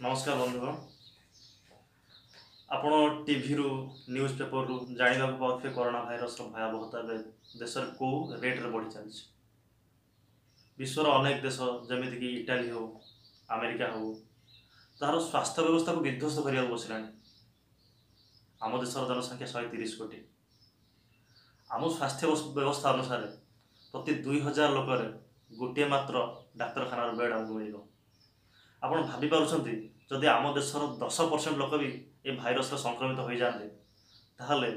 नमस्कार बंधुगण आपण टीवी रु न्यूज पेपर रु जानिबा पाउथे कोरोना भाइरस भयावहता देश को रेट रे बढ़ी चलछि। विश्वर अनेक देश जमिति कि इटाली हो अमेरिका हो तार स्वास्थ्य व्यवस्था को विध्वस्त करिया बसिलानी। आम देशर जनसंख्या 130 कोटी। आम स्वास्थ्य व्यवस्था अनुसार प्रति 2000 लोक गोटे मात्र डाक्तरखाना बेड आमको मिल। आप भावी पार्टी जदि आम देशर 10% लोक भी ये भाइरस संक्रमित हो जाते ताहले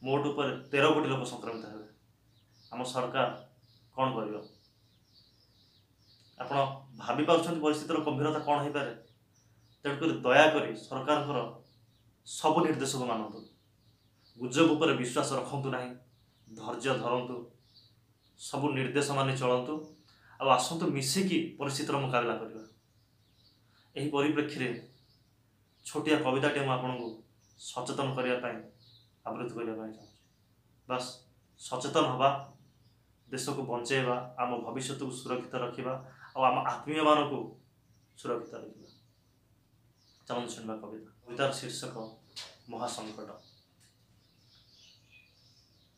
मोट उपर 13 कोटी लोक संक्रमित हे। आम सरकार कौन कर भावी पार्टी परिस्थितिर गंभीरता कौन हो पारे। तेणुक दयाकोरी सरकार सब निर्देश को मानतु, गुजब उपर विश्वास रखतु ना, धैर्य धरतु, सब निर्देश मानि चलतु आसतु मिसिकी परिस्थितिर मुकाबला करवा। यही परिप्रेक्षी में छोटिया कविताटे मुझे सचेतन करने आवृत्ति करने चाहूँ। बस सचेतन हवा, देश को बचेवा, आम भविष्य को सुरक्षित रखा और आम आत्मीय मान को सुरक्षित रखा। चलते शुणा कविता। कवितार शीर्षक महासंकट।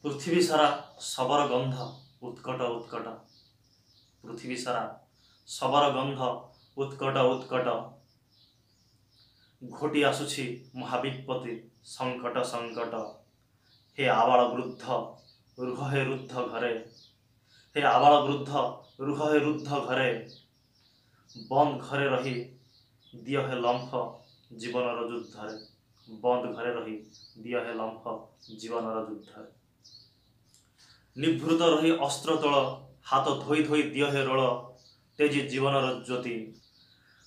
पृथ्वी सारा शबर गंध उत्कट उत्कट, पृथ्वी सारा शबर गंध उत्कट उत्कट, घोटी आसुछि महाविपत्ति संकट संकट। हे आबाल वृद्ध रुह हे रुद्ध घरे, हे आबाल वृद्ध रुह हे रुद्ध घरे, बंद घरे रही दिय हे लंफ जीवनर युद्धरे, बंद घरे रही दिय हे लंफ जीवनर युद्धरे। निभृत रही अस्त्र तल हाथ धोई धोई दिय हे रोल, तेजी जीवनर ज्योति।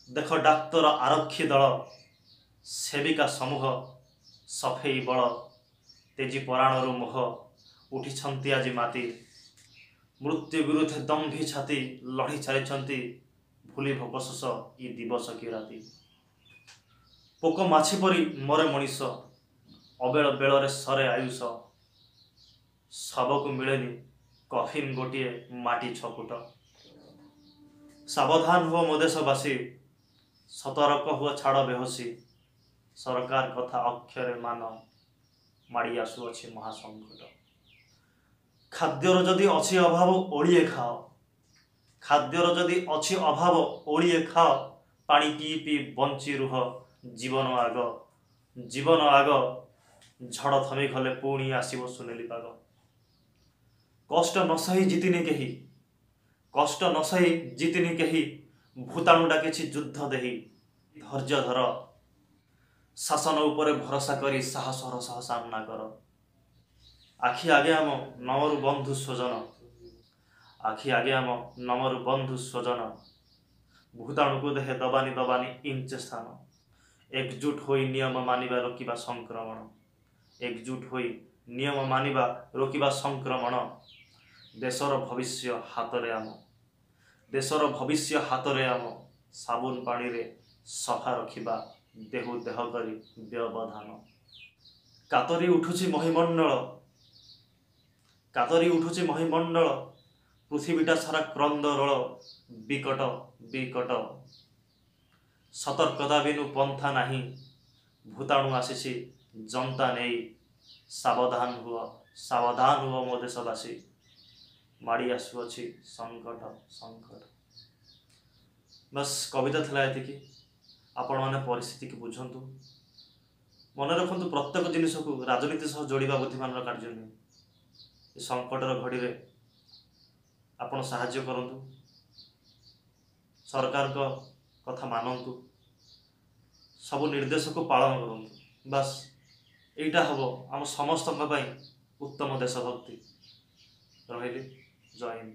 देख डाक्तर आरक्षी दल सेविका समूह सफेई बल, तेजी पराणर मोह उठी आज माती। मृत्यु विरुद्धे दम्भी छाती लड़ी चली भूली भोकशोष ई दिवस की राति। पोक माछी परी मरे मनीष अबेल बेलरे सरे आयुष, सबको मिलेनि कफिन गोटे माटी छपुट। सावधान हुआ मो देशवासी सतर्क हुआ छाड़ बेहोसी, सरकार कथा अक्षरे मान माड़ी आसुअछि महासंकट। खाद्यर जदि अछि अभाव ओलिए खाओ, खाद्यर जदि अछि अभाव ओलिए खाओ, पानी पी पी बंची रुह जीवन आग, जीवन आग झड़ थमी गले पुणी आसीबो सुनेली पाग। कष्ट न सही जितिनी केही, कष्ट न सही जितिनी केही, भूताणु डाकिछि युद्ध देही। धैर्य धर, शासन उपरे भरोसा करी साहसर सह सामना कर। आखि आगे आम नमरु बंधु स्वजन, आखि आगे आम नमरु बंधु स्वजन। भूताणु को देहे दबानी दबानी इंच स्थान। एकजुट होई नियम मानिबा रोकिबा संक्रमण, एकजुट होई नियम मानिबा रोकिबा संक्रमण। देशर भविष्य हातरे आम, देशर भविष्य हातरे आम। साबुन पानी रे सफा रखिबा देहु देह करी व्यवधान। कातरी उठुछि महिमंडल, कातरी उठुछि महिमंडल, पृथ्वीटा सारा क्रंदरल विकट विकट। सतर्कता बिनु पंथा नाही, भूताणु आसीछि जनता नेई। सावधान हुआ मो देशवासी, माड़ी आसुअछि संकट संकट। बस कविता थिला एतिकी। आपण माने परिस्थिति की बुझंतु, मन रखंतु प्रत्येक जिनिस को राजनीति सह जोड़िबा बुद्धिमान कार्य नहीं। संकटर घड़ी रे आपण साहाय्य करंतु, सरकार को कथा मानंतु, सब निर्देश को पालन करंतु। बस एटा हबो आम समस्त उत्तम देशभक्ति। रहिली। जय हिंद।